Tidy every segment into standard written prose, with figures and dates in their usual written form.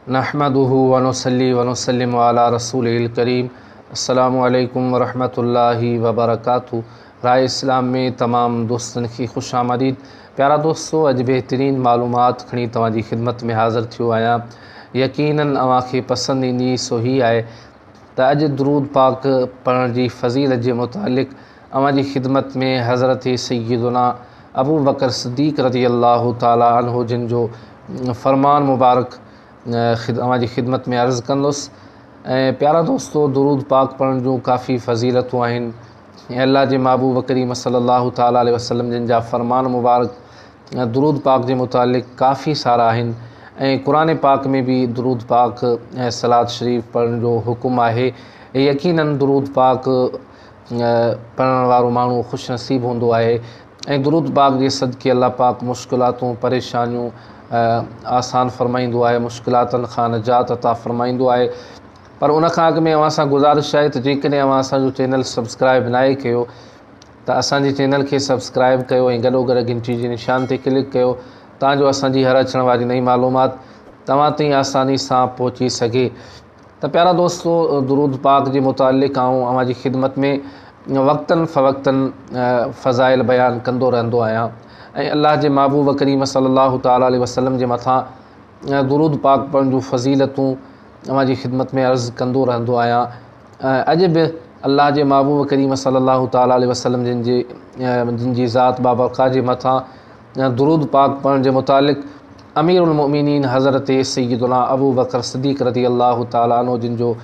नहमदुहु व नुसल्ली व नुसल्लिमु अला रसूलिल करीम। अस्सलामु अलैकुम व रहमतुल्लाहि व बरकातुहू। राय इस्लाम में तमाम दोस्तन की खुश आमदीद। प्यारा दोस्तों, अज बेहतरीन मालूमात खणी तवाजी खिदमत में हाज़िर थियो आया। यकीनन अवांखे पसंद इंदी सो ही है त अज दुरूद पाक पढ़ण जी फ़ज़ीलत जे मुतालिक अवांजी खिदमत में हज़रत सय्यदुना अबू बकर सिद्दीक़ रज़ियल्लाहु ताला अन्हु जिन जो फ़रमान मुबारक अवांजी खिदमत में अर्ज़ कंदुसि। प्यारा दोस्तों, दुरूद पाक पढ़ण जूं काफ़ी फ़ज़ीलतूं आहिनि। अल्लाह जे महबूब करीम सल्लल्लाहु ताला अलैहि वसल्लम जिन जा फ़रमान मुबारक दुरूद पाक जे मुतालिक काफ़ी सारा आहिनि ऐं क़ुरान पाक में भी दुरूद पाक ऐं सलात शरीफ़ पढ़ण जो हुकुम आहे। यकीनन दुरूद पाक पढ़ण वारो माण्हू ख़ुशि नसीब हूंदो आहे ऐं दुरूद पाक जे सदक़े अल्लाह पाक मुश्किलातूं परेशानियूं आसान फ़रमाईंदो आहे, मुश्किलातनि खां निजात अता फ़रमाईंदो आहे। पर उन खां अॻु में अव्हां सां गुज़ारिश आहे त जेकॾहिं अव्हां असांजो चैनल सब्सक्राइब नाहे कयो त असांजे चैनल खे सब्सक्राइब कयो ऐं गॾोगॾु घंटी जे निशान ते क्लिक कयो ताजो असांजी हर अचण वारी नई मालूमात तव्हां ताईं आसानी सां पहुची सघे। त प्यारा दोस्तों, दुरूद पाक जे मुतालिक़ आऊं अव्हांजी खिदमत में वक़्तन फ़वक़्तन फ़ज़ाइल बयान कंदो रहंदो आहियां ऐं अल्लाह जे महबूब करीम सल्लल्लाहु ताला अलैहि वसल्लम जे मथां दुरूद पाक पढ़ण जूं फ़ज़ीलतूं अव्हांजी खिदमत में अर्ज़ कंदो रहंदो आहियां। अॼु बि अल्लाह जे महबूब करीम सल्लल्लाहु ताला अलैहि वसल्लम जिन जी ज़ात बाबरक़ात जे मथां दुरूद पाक पढ़ण जे मुतालिक़ अमीरुल मोमिनीन हज़रत सय्यदुना अबू बकर सिद्दीक़ रज़ियल्लाहु ताला अन्हु जिन जो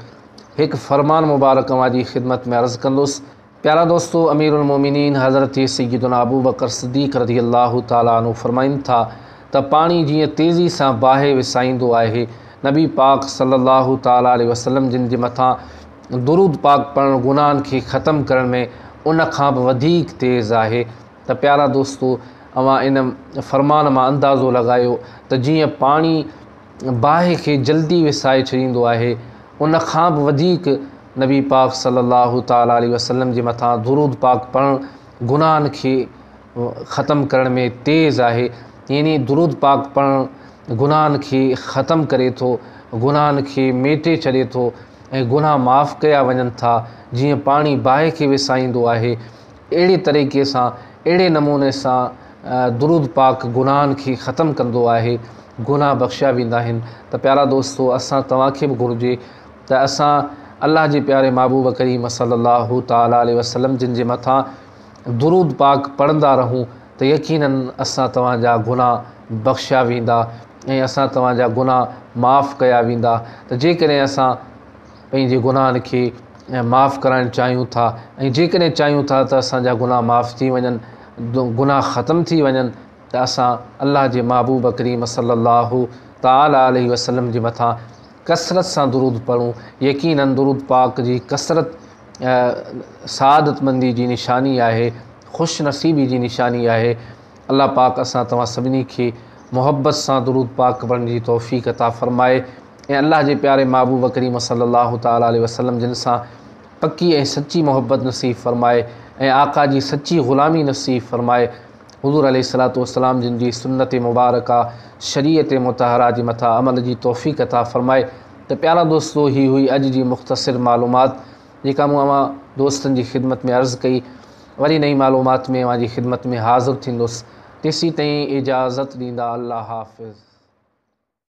हिकु फ़रमान मुबारक अव्हांजी खिदमत में अर्ज़ कंदुसि। प्यारा दोस्तों, अमीरुल मोमिनीन हज़रत सय्यदुना अबू बकर सिद्दीक़ रज़ियल्लाहु ताला अन्हु फ़रमाइनि था त पाणी जीअं तेज़ी सां बाहि विसाईंदो आहे, नबी पाक सल्लल्लाहु ताला अलैहि वसल्लम जिन जे मथां दुरूद पाक पढ़ण गुनाहनि खे ख़तमु करण में उन खां बि वधीक तेज़ आहे। त प्यारा दोस्तों, अव्हां इन फ़रमान मां अंदाज़ो लॻायो त जीअं पाणी बाहि खे जल्दी विसाए छॾींदो आहे, उन खां बि वधीक नबी पाक सल्लल्लाहु ताला अलैहि वसल्लम जे मथां दुरूद पाक पढ़ण गुनाहनि खे ख़तमु करण में तेज़ आहे। यानी दुरूद पाक पढ़ण गुनाहनि खे ख़तमु करे थो, गुनाहनि खे मेटे छॾे थो ऐं गुनाह माफ़ कया वञनि था। जीअं पाणी बाहि खे विसाईंदो आहे, अहिड़े तरीक़े सां अहिड़े नमूने सां दुरूद पाक गुनाहनि खे ख़तमु कंदो आहे, गुनाह बख़्शिया वेंदा आहिनि। त प्यारा दोस्तों, असां तव्हांखे बि घुरिजे त असां अल्लाह जे प्यारे महबूब करीम सल्लल्लाहु ताला अलैहि वसल्लम जिन जे मथां दुरूद पाक पढ़ंदा रहूं त यकीनन असां तव्हांजा गुनाह बख़्शिया वेंदा ऐं असां तव्हांजा गुनाह माफ़ कया वेंदा। त जेकॾहिं असां पंहिंजे गुनाहनि खे माफ़ कराइणु चाहियूं था ऐं जेकॾहिं चाहियूं था त असांजा गुनाह माफ़ थी वञनि, गुनाह ख़तमु थी वञनि, त असां अल्लाह जे महबूब करीम सल्लल्लाहु ताला अलैहि वसल्लम जे मथां कसरत सां दुरूद पढ़ूं। यकीनन दुरूद पाक जी कसरत सआदतमंदी जी निशानी आहे, ख़ुशि नसीबी जी निशानी आहे। अल्लाह पाक असां तव्हां सभिनी खे मुहब्बत सां दुरूद पाक पढ़ण जी तौफ़ीक़ अता फ़रमाए ऐं अल्लाह जे प्यारे महबूब करीम सल्लल्लाहु ताला अलैहि वसल्लम जिन सां पक्की ऐं सच्ची मोहब्बत नसीब फ़रमाए ऐं आका जी सच्ची ग़ुलामी नसीब फ़रमाए। हुज़ूर अलैहिस्सलातु वस्सलाम जिन जी सुन्नत मुबारका शरीयत मुतहरा जे मथां अमल जी तौफ़ीक़ अता फ़रमाए। त प्यारा दोस्तों, ही हुई अॼु जी मुख़्तसिर मालूमात जेका मूं अव्हां दोस्तनि जी खिदमत में अर्ज़ कई। वरी नई मालूमात में अव्हांजी खिदमत में हाज़िर थींदुसि। तेसीं ताईं इजाज़त ॾींदा। अल्लाह हाफ़िज़।